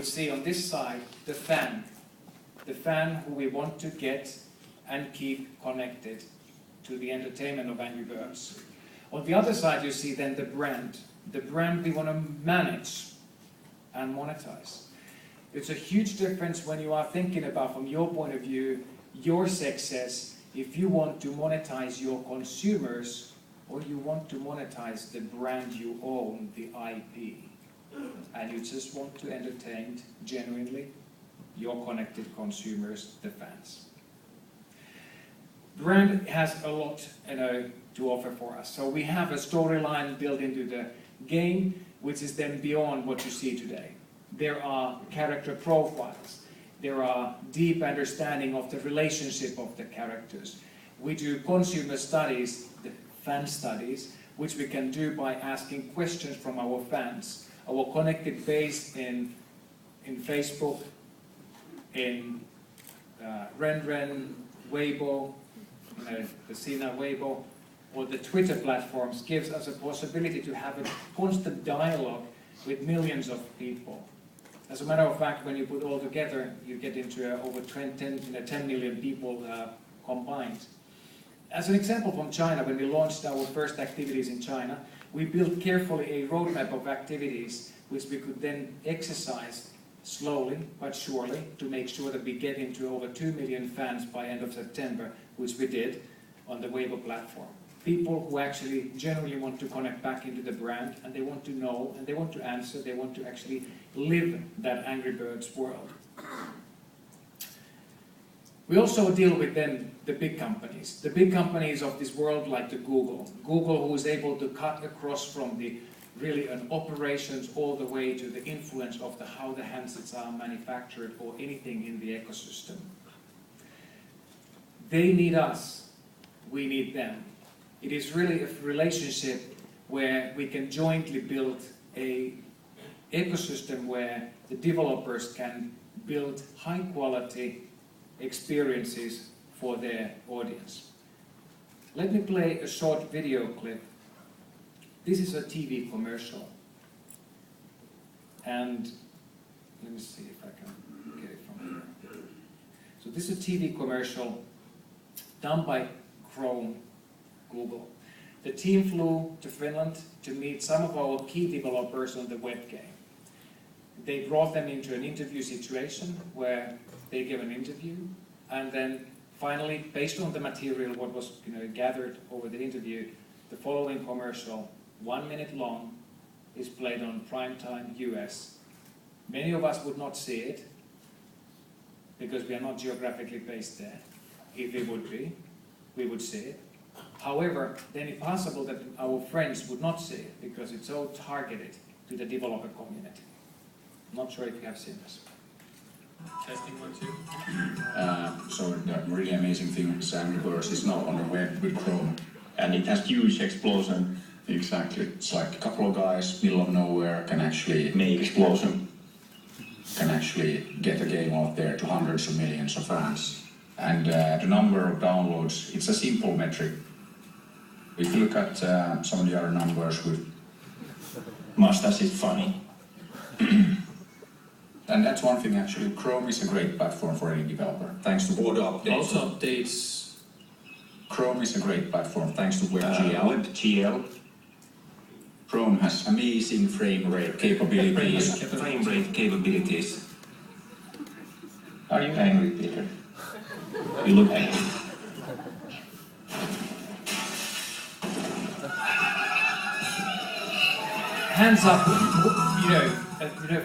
would see on this side the fan who we want to get and keep connected to the entertainment of Angry Birds. On the other side you see then the brand we want to manage and monetize. It's a huge difference when you are thinking about, from your point of view, your success, if you want to monetize your consumers or you want to monetize the brand you own, the IP, and you just want to entertain genuinely your connected consumers, the fans. Brand has a lot, to offer for us. So we have a storyline built into the game, which is then beyond what you see today. There are character profiles. There are deep understanding of the relationship of the characters. We do consumer studies, the fan studies, which we can do by asking questions from our fans. Our connected base in Facebook, in Ren, Weibo, the Sina Weibo, or the Twitter platforms gives us a possibility to have a constant dialogue with millions of people. As a matter of fact, when you put all together, you get into over 10 million people combined. As an example from China, when we launched our first activities in China, we built carefully a roadmap of activities which we could then exercise slowly but surely to make sure that we get into over 2 million fans by end of September, which we did on the Weibo platform. People who actually genuinely want to connect back into the brand, and they want to know, and they want to answer, they want to actually live that Angry Birds world. We also deal with then the big companies of this world, like the Google who is able to cut across from the really an operations all the way to the influence of how the handsets are manufactured or anything in the ecosystem. They need us, we need them. It is really a relationship where we can jointly build a ecosystem where the developers can build high quality experiences for their audience. Let me play a short video clip. This is a TV commercial. And let me see if I can get it from here. So this is a TV commercial done by Chrome, Google. The team flew to Finland to meet some of our key developers on the web game. They brought them into an interview situation where they gave an interview, and then finally, based on the material, what was gathered over the interview, the following commercial, 1 minute long, is played on primetime US. Many of us would not see it because we are not geographically based there. If we would be, we would see it. However, then it's possible that our friends would not see it because it's so targeted to the developer community. I'm not sure if you have seen this. Testing 1, 2. So the really amazing thing is Angry Birds is now on the web with Chrome. And it has huge explosion. Exactly. It's like a couple of guys, middle of nowhere, can actually Make explosion. Can actually get a game out there to hundreds of millions of fans. And the number of downloads, it's a simple metric. If you look at some of the other numbers with Mustache is funny. and that's one thing actually, Chrome is a great platform for any developer, thanks to all the updates. Also updates. Chrome is a great platform, thanks to WebGL. WebGL. Chrome has amazing frame rate capabilities. Frame rate capabilities. Are you angry, Peter? You look angry. Hands up,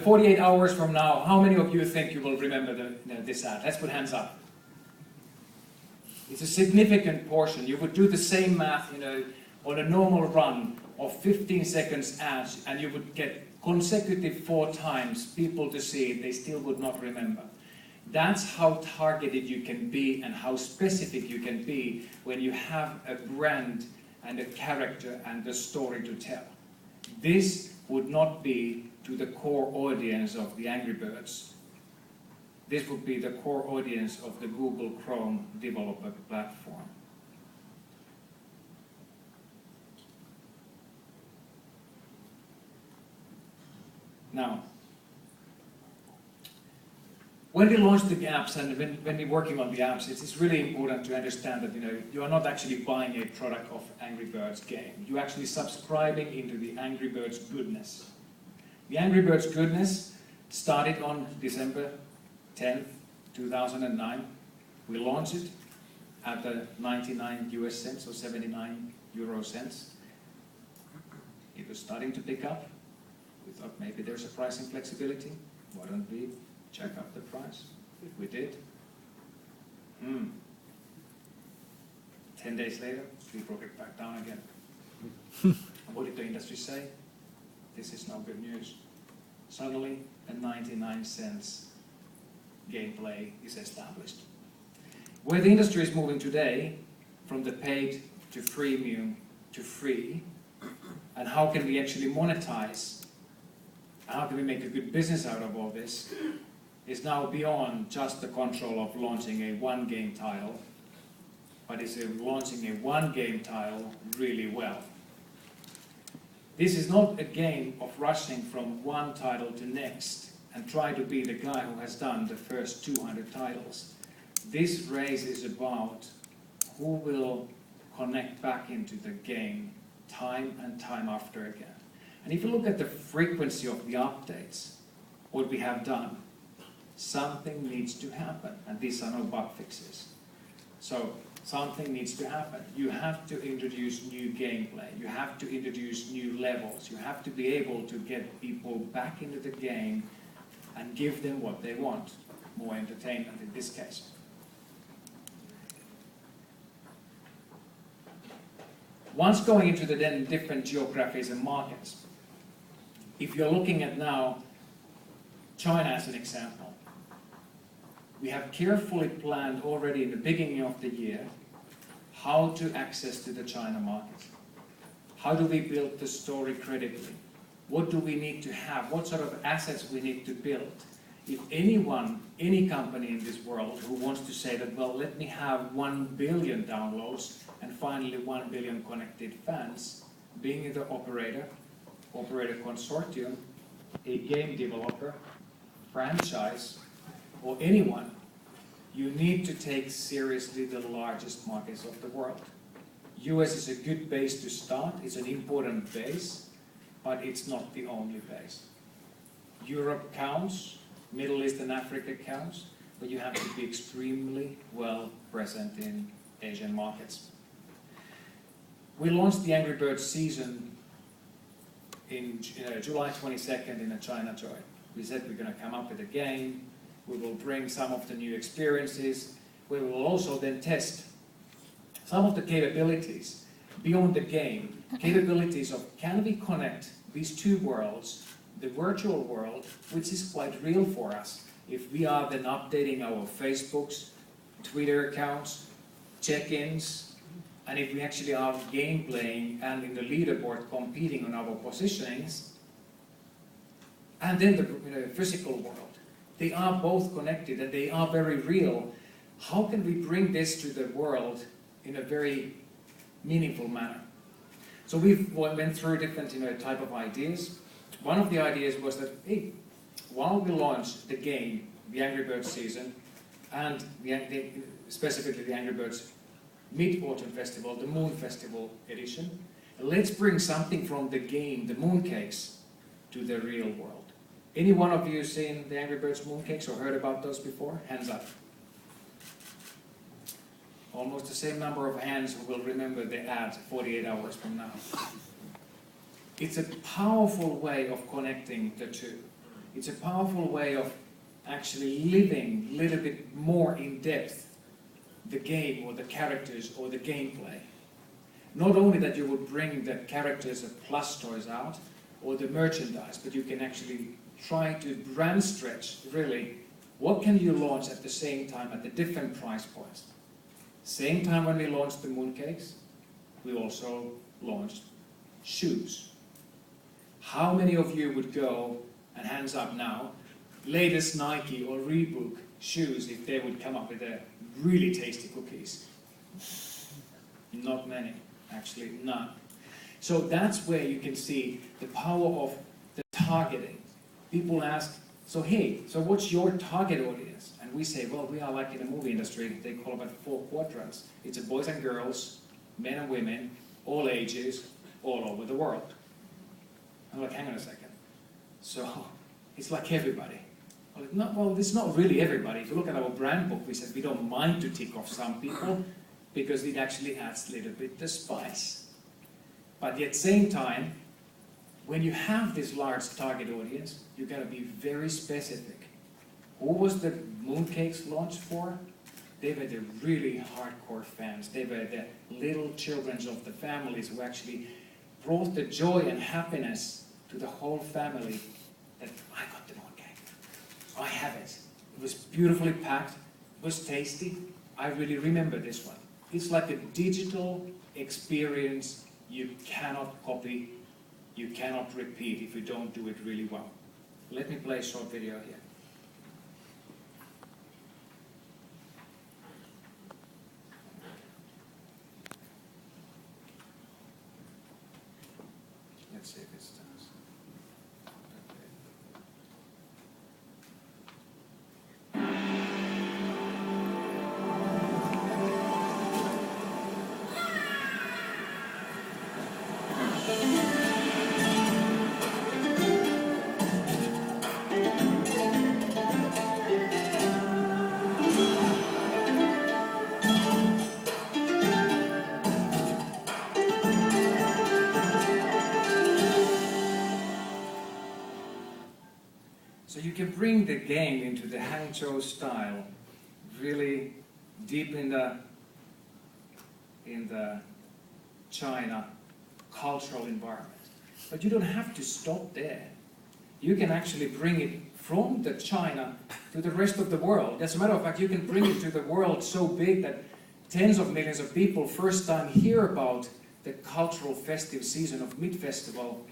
48 hours from now, how many of you think you will remember this ad? Let's put hands up. It's a significant portion. You would do the same math, on a normal run of 15 seconds ads, and you would get consecutive 4 times people to see it, they still would not remember. That's how targeted you can be and how specific you can be when you have a brand and a character and a story to tell. This would not be to the core audience of the Angry Birds. This would be the core audience of the Google Chrome developer platform. Now, When we launch the apps and when we're working on the apps, it's really important to understand that you are not actually buying a product of Angry Birds game. You're actually subscribing into the Angry Birds goodness. The Angry Birds goodness started on December 10th, 2009. We launched it at the 99 US cents or 79 euro cents. It was starting to pick up. We thought maybe there's a pricing flexibility. Why don't we check up the price? We did. 10 days later, we brought it back down again. And what did the industry say? This is no good news. Suddenly, a 99 cents gameplay is established. Where the industry is moving today, from the paid to freemium to free, and how can we actually monetize, how can we make a good business out of all this, is now beyond just the control of launching a one-game title, but is launching a one-game title really well. This is not a game of rushing from one title to next and try to be the guy who has done the first 200 titles. This race is about who will connect back into the game time and time after again. And if you look at the frequency of the updates, what we have done, something needs to happen, and these are no bug fixes. So something needs to happen. You have to introduce new gameplay, you have to introduce new levels, you have to be able to get people back into the game and give them what they want, more entertainment in this case. Once going into the then different geographies and markets, if you're looking at now China as an example, we have carefully planned already in the beginning of the year how to access to the China market. How do we build the story credibly? What do we need to have? What sort of assets we need to build? If anyone, any company in this world who wants to say that, well, let me have 1 billion downloads and finally 1 billion connected fans, being the operator consortium, a game developer, franchise, or anyone, you need to take seriously the largest markets of the world. US is a good base to start, it's an important base, but it's not the only base. Europe counts, Middle East and Africa counts, but you have to be extremely well present in Asian markets. We launched the Angry Birds season in July 22nd in a China Joy. We said we're going to come up with a game, we will bring some of the new experiences, we will also then test some of the capabilities beyond the game, capabilities of can we connect these two worlds, the virtual world, which is quite real for us, if we are then updating our Facebooks, Twitter accounts, check-ins, and if we actually are game playing and in the leaderboard competing on our positionings, and then the physical world. They are both connected and they are very real. How can we bring this to the world in a very meaningful manner? So we went through different type of ideas. One of the ideas was that, hey, while we launch the game, the Angry Birds season, and specifically the Angry Birds Mid-Autumn Festival, the Moon Festival edition, let's bring something from the game, the mooncakes, to the real world. Any one of you seen the Angry Birds mooncakes or heard about those before? Hands up. Almost the same number of hands who will remember the ad 48 hours from now. It's a powerful way of connecting the two. It's a powerful way of actually living a little bit more in depth the game or the characters or the gameplay. Not only that you would bring the characters of plus toys out or the merchandise, but you can actually try to brand stretch really what can you launch at the same time at the different price points. Same time when we launched the mooncakes, we also launched shoes. How many of you would go, and hands up now, latest Nike or Reebok shoes if they would come up with a really tasty cookies? Not many, actually none. So that's where you can see the power of the targeting. People ask, So hey, so what's your target audience? And we say, well, we are like in the movie industry, they call about 4 quadrants. It's a boys and girls, men and women, all ages, all over the world. I'm like, hang on a second. So it's like everybody. Well, it's not really everybody. If you look at our brand book, we said we don't mind to tick off some people because it actually adds a little bit the spice. But at the same time, when you have this large target audience, you got to be very specific. Who was the mooncakes launched for? They were the really hardcore fans. They were the little children of the families who actually brought the joy and happiness to the whole family that I got the mooncake. I have it. It was beautifully packed. It was tasty. I really remember this one. It's like a digital experience you cannot copy, you cannot repeat if you don't do it really well. Let me play a short video here. Let's see if it does. So you can bring the game into the Hangzhou style, really deep in the China cultural environment. But you don't have to stop there. You can actually bring it from the China to the rest of the world. As a matter of fact, you can bring it to the world so big that tens of millions of people first time hear about the cultural festive season of Mid-Festival,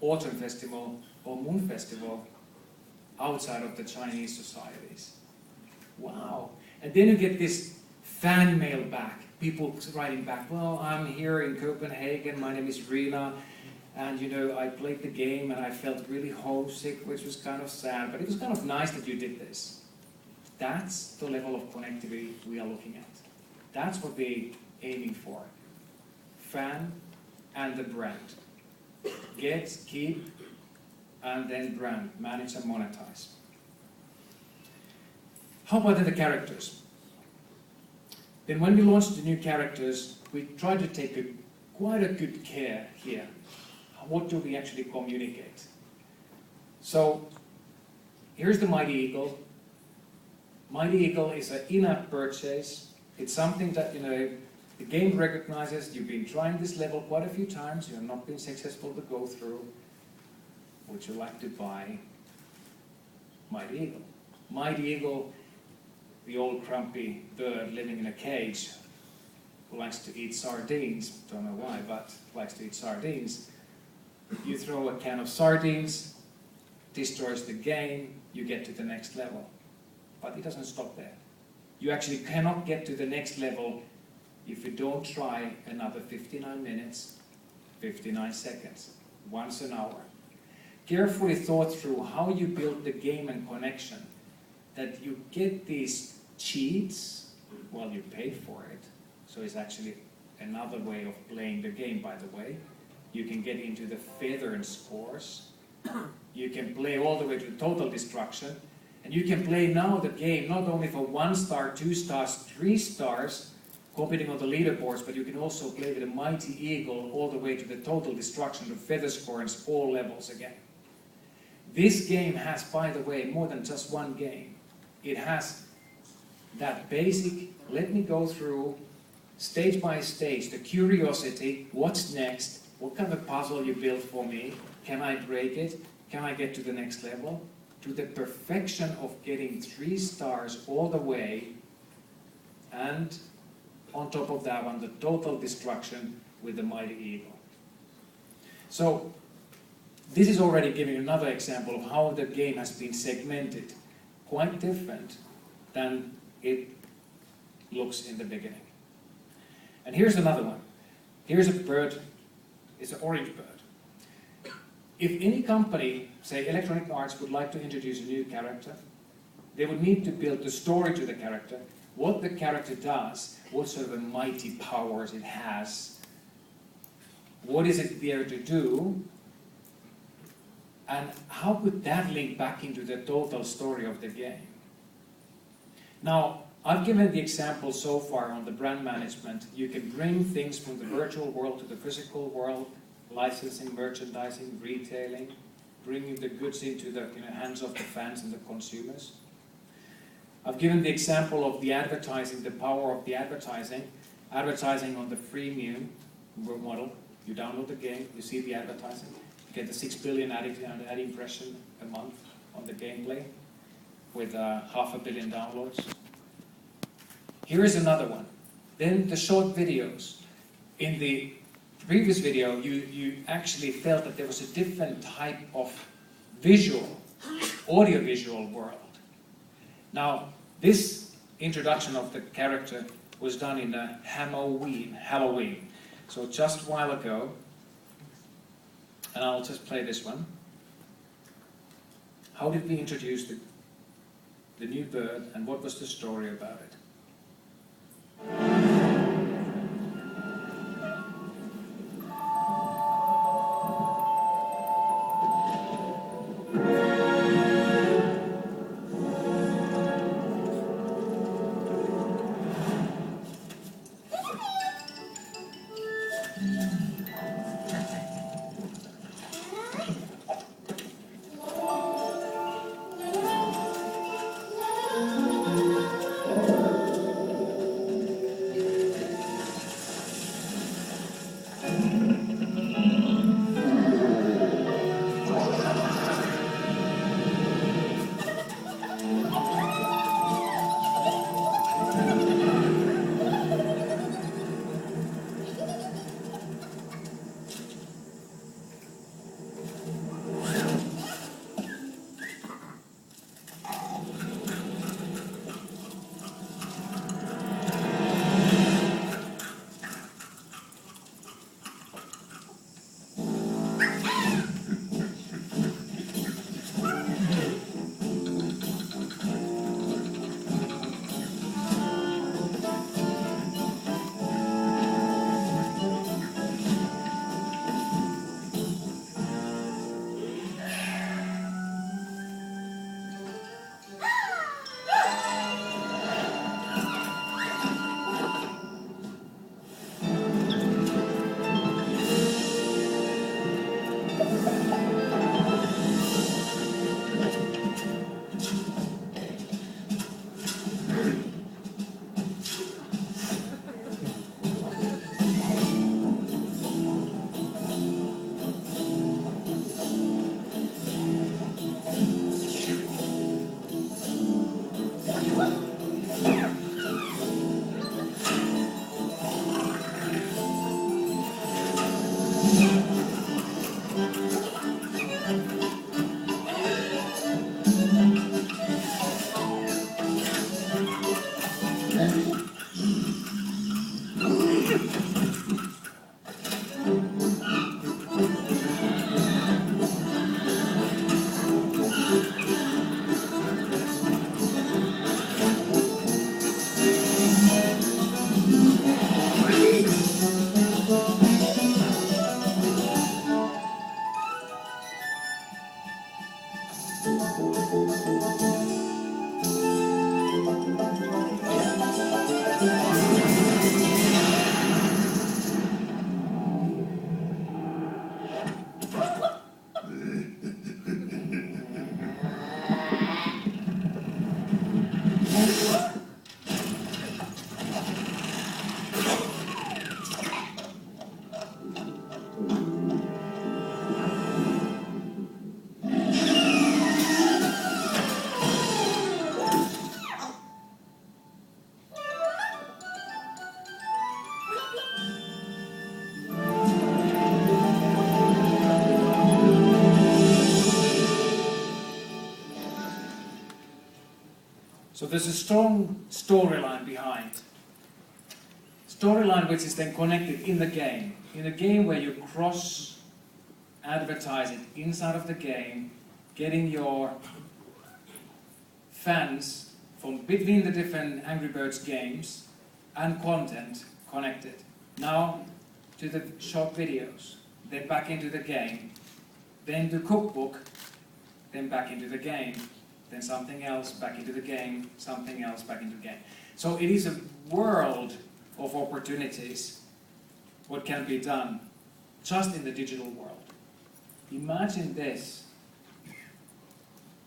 Autumn Festival, or Moon Festival outside of the Chinese societies. Wow. And then you get this fan mail back. People writing back, well, I'm here in Copenhagen, my name is Rina, and you know, I played the game and I felt really homesick, which was kind of sad, but it was kind of nice that you did this. That's the level of connectivity we are looking at. That's what we're aiming for. Fan and the brand. Get, keep, and then brand, manage and monetize. How about the characters? Then when we launched the new characters, we tried to take quite a good care here. What do we actually communicate? So here's the Mighty Eagle. Mighty Eagle is an in-app purchase. It's something that, you know, the game recognizes. You've been trying this level quite a few times. You have not been successful to go through. Would you like to buy Mighty Eagle? Mighty Eagle, the old grumpy bird living in a cage who likes to eat sardines, don't know why, but likes to eat sardines. You throw a can of sardines, destroys the game, you get to the next level. But it doesn't stop there. You actually cannot get to the next level if you don't try another 59 minutes, 59 seconds, once an hour. Carefully thought through how you build the game and connection, that you get these cheats while you pay for it. So it's actually another way of playing the game, by the way. You can get into the feather and scores. You can play all the way to total destruction. And you can play now the game not only for 1 star, 2 stars, 3 stars, competing on the leaderboards, but you can also play with a Mighty Eagle all the way to the total destruction, the feather score, and all levels again. This game has, by the way, more than just one game. It has that basic, let me go through stage by stage, the curiosity, what's next, what kind of puzzle you built for me, can I break it, can I get to the next level, to the perfection of getting 3 stars all the way, and on top of that one, the total destruction with the Mighty Eagle. So, this is already giving another example of how the game has been segmented, quite different than it looks in the beginning. And here's another one. Here's a bird, it's an orange bird. If any company say Electronic Arts would like to introduce a new character, they would need to build the story to the character, what the character does, what sort of mighty powers it has, what is it there to do, and how could that link back into the total story of the game? Now, I've given the example so far on the brand management. You can bring things from the virtual world to the physical world, licensing, merchandising, retailing, bringing the goods into the hands of the fans and the consumers. I've given the example of the advertising, the power of the advertising. Advertising on the freemium model. You download the game, you see the advertising, you get the 6 billion ad impression a month on the gameplay with 500 million downloads. Here is another one. Then the short videos. In the previous video, you actually felt that there was a different type of visual, audiovisual world. Now, this introduction of the character was done in Halloween. So just a while ago, and I'll just play this one. How did we introduce the new bird, and what was the story about it? So there's a strong storyline behind. Storyline which is then connected in the game. In a game where you cross-advertise it inside of the game, getting your fans from between the different Angry Birds games and content connected. Now to the short videos, then back into the game, then the cookbook, then back into the game, then something else, back into the game, something else, back into the game. So it is a world of opportunities, what can be done just in the digital world. Imagine this,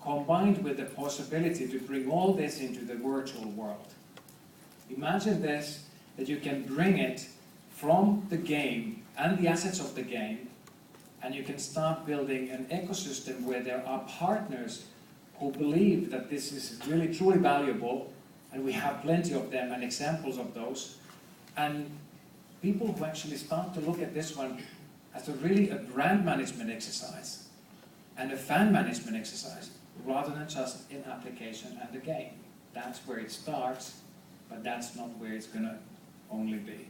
combined with the possibility to bring all this into the virtual world. Imagine this, that you can bring it from the game and the assets of the game, and you can start building an ecosystem where there are partners who believe that this is really truly valuable, and we have plenty of them and examples of those, and people who actually start to look at this one as really a brand management exercise and a fan management exercise, rather than just an application and a game. That's where it starts, but that's not where it's going to only be.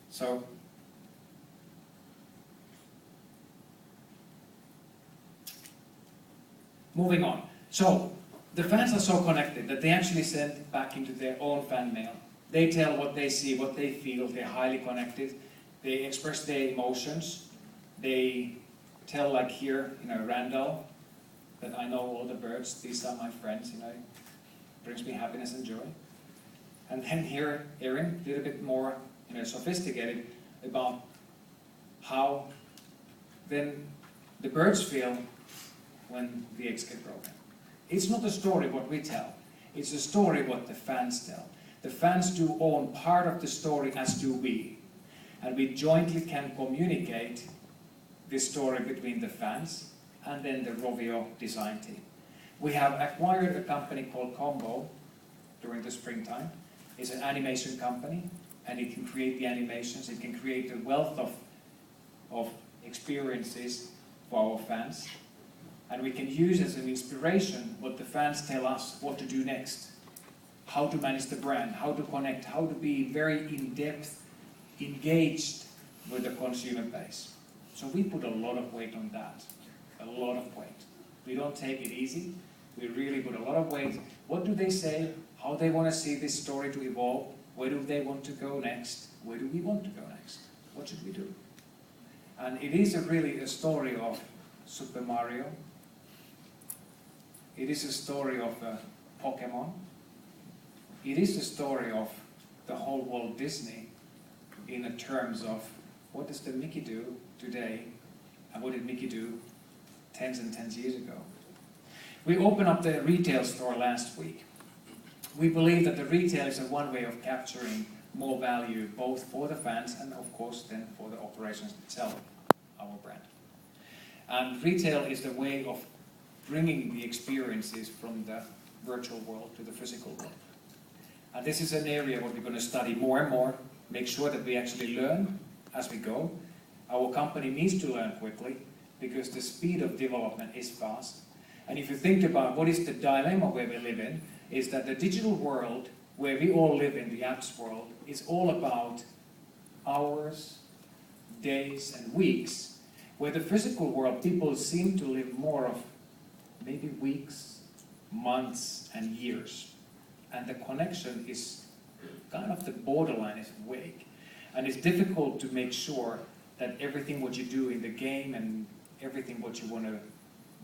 So, moving on. So, the fans are so connected that they actually send back into their own fan mail. They tell what they see, what they feel, they're highly connected. They express their emotions. They tell, like here, Randall, that I know all the birds, these are my friends, brings me happiness and joy. And then here, Erin, a little bit more, sophisticated about how then the birds feel when the eggs get broken. It's not a story what we tell, it's a story what the fans tell. The fans do own part of the story, as do we. And we jointly can communicate this story between the fans and then the Rovio design team. We have acquired a company called Combo during the springtime. It's an animation company, and it can create the animations, it can create a wealth of experiences for our fans. And we can use as an inspiration what the fans tell us what to do next. How to manage the brand, how to connect, how to be very in-depth, engaged with the consumer base. So we put a lot of weight on that, a lot of weight. We don't take it easy, we really put a lot of weight. What do they say? How they want to see this story to evolve? Where do they want to go next? Where do we want to go next? What should we do? And it is really a story of Super Mario. It is a story of Pokemon. It is a story of the whole Walt Disney in terms of what does the Mickey do today and what did Mickey do tens and tens years ago. We opened up the retail store last week. We believe that the retail is one way of capturing more value both for the fans and of course then for the operations that sell our brand. And retail is the way of bringing the experiences from the virtual world to the physical world. And this is an area where we're going to study more and more, make sure that we actually learn as we go. Our company needs to learn quickly because the speed of development is fast. And if you think about what is the dilemma where we live in, is that the digital world, where we all live in, the apps world, is all about hours, days, and weeks, where the physical world, people seem to live more of maybe weeks, months, and years. And the connection is kind of the borderline is vague. And it's difficult to make sure that everything what you do in the game and everything what you want to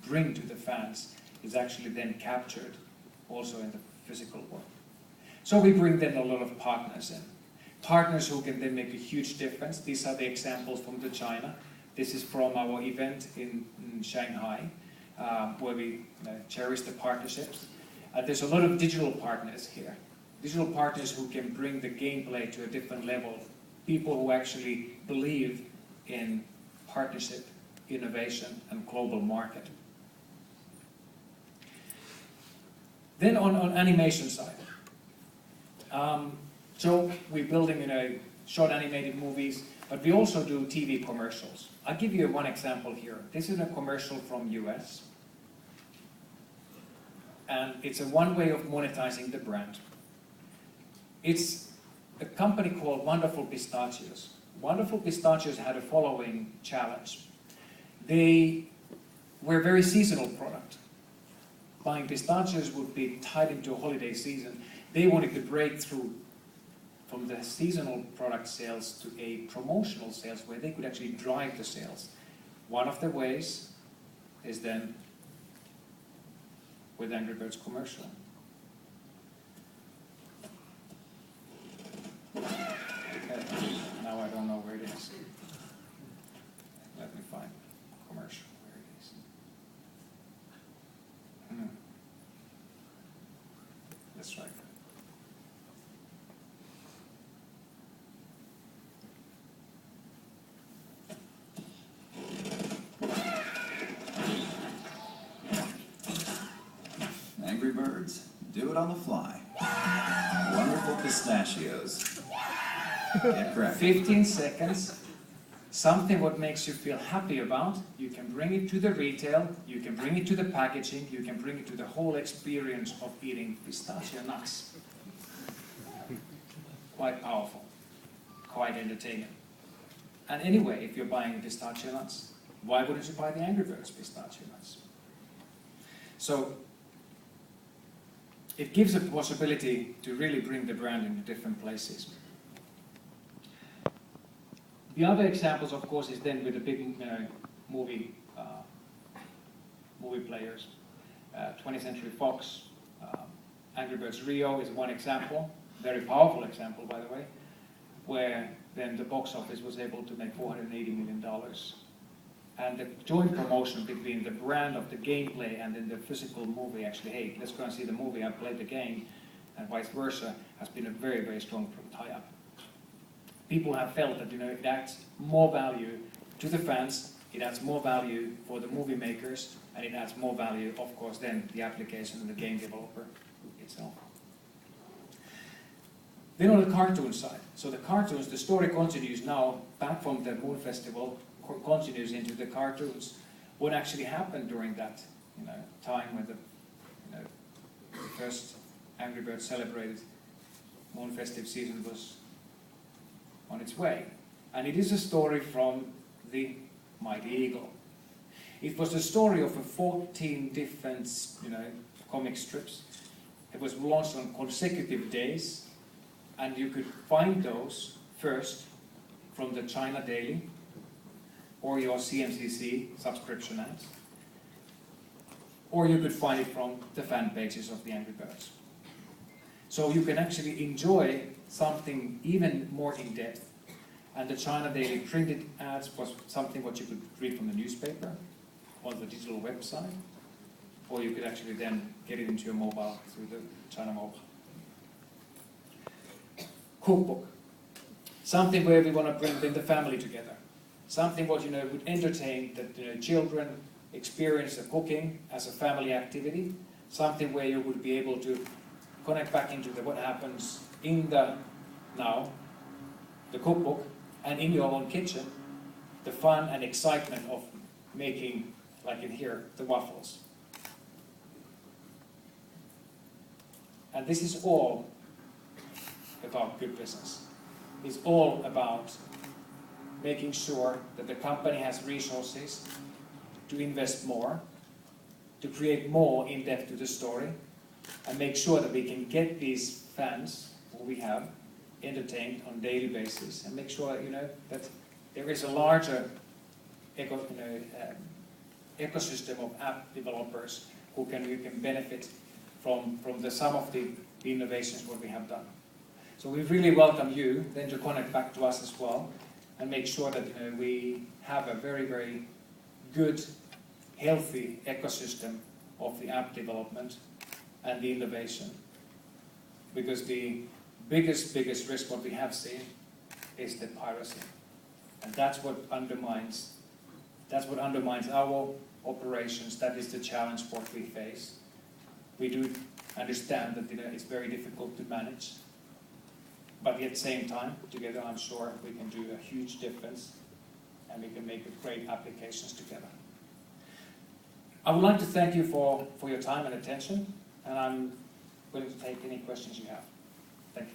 bring to the fans is actually then captured also in the physical world. So we bring then a lot of partners in. Partners who can then make a huge difference. These are the examples from the China. This is from our event in Shanghai, where we cherish the partnerships. There's a lot of digital partners here. Digital partners who can bring the gameplay to a different level. People who actually believe in partnership, innovation, and global market. Then on animation side. So we're building short animated movies, but we also do TV commercials. I'll give you one example here. This is a commercial from US. And it's one way of monetizing the brand. It's a company called Wonderful Pistachios. Wonderful Pistachios had a following challenge. They were a very seasonal product. Buying pistachios would be tied into a holiday season. They wanted to break through from the seasonal product sales to a promotional sales where they could actually drive the sales. One of the ways is then with Angry Birds commercial. Okay, now I don't know where it is. Let me find commercial, where it is. That's right. Angry Birds, do it on the fly. Wonderful Pistachios. Get cracking. 15 seconds. Something what makes you feel happy about. You can bring it to the retail, you can bring it to the packaging, you can bring it to the whole experience of eating pistachio nuts. Quite powerful, quite entertaining. And anyway, if you're buying pistachio nuts, why wouldn't you buy the Angry Birds pistachio nuts? So it gives a possibility to really bring the brand into different places. The other examples, of course, is then with the big movie players. 20th Century Fox, Angry Birds Rio is one example, very powerful example, by the way, where then the box office was able to make $480 million. And the joint promotion between the brand of the gameplay and then the physical movie, actually, hey, let's go and see the movie, I played the game, and vice versa, has been a very, very strong tie-up. People have felt that it adds more value to the fans, it adds more value for the movie makers, and it adds more value, of course, then the application and the game developer itself. Then on the cartoon side, so the cartoons, the story continues now back from the Moon Festival, continues into the cartoons. What actually happened during that time when the first Angry Birds celebrated Moon Festive season was on its way. And it is a story from the Mighty Eagle. It was the story of 14 different comic strips. It was launched on consecutive days, and you could find those first from the China Daily or your CMCC subscription ads, or you could find it from the fan pages of the Angry Birds. So you can actually enjoy something even more in depth. And the China Daily printed ads was something what you could read from the newspaper on the digital website, or you could actually then get it into your mobile through the China Mobile. Cookbook. Something where we want to bring the family together. Something what would entertain that children experience the cooking as a family activity. Something where you would be able to connect back into what happens in the cookbook, and in your own kitchen, the fun and excitement of making, like in here, the waffles. And this is all about good business. It's all about making sure that the company has resources to invest more, to create more in depth to the story, and make sure that we can get these fans who we have entertained on a daily basis, and make sure that there is a larger ecosystem of app developers who can benefit from the sum of the innovations what we have done. So we really welcome you then to connect back to us as well, and make sure that we have a very, very good, healthy ecosystem of the app development and the innovation. Because the biggest risk what we have seen is the piracy. And that's what undermines our operations. That is the challenge what we face. We do understand that it's very difficult to manage. But at the same time, together I'm sure we can do a huge difference, and we can make great applications together. I would like to thank you for your time and attention, and I'm willing to take any questions you have. Thank you.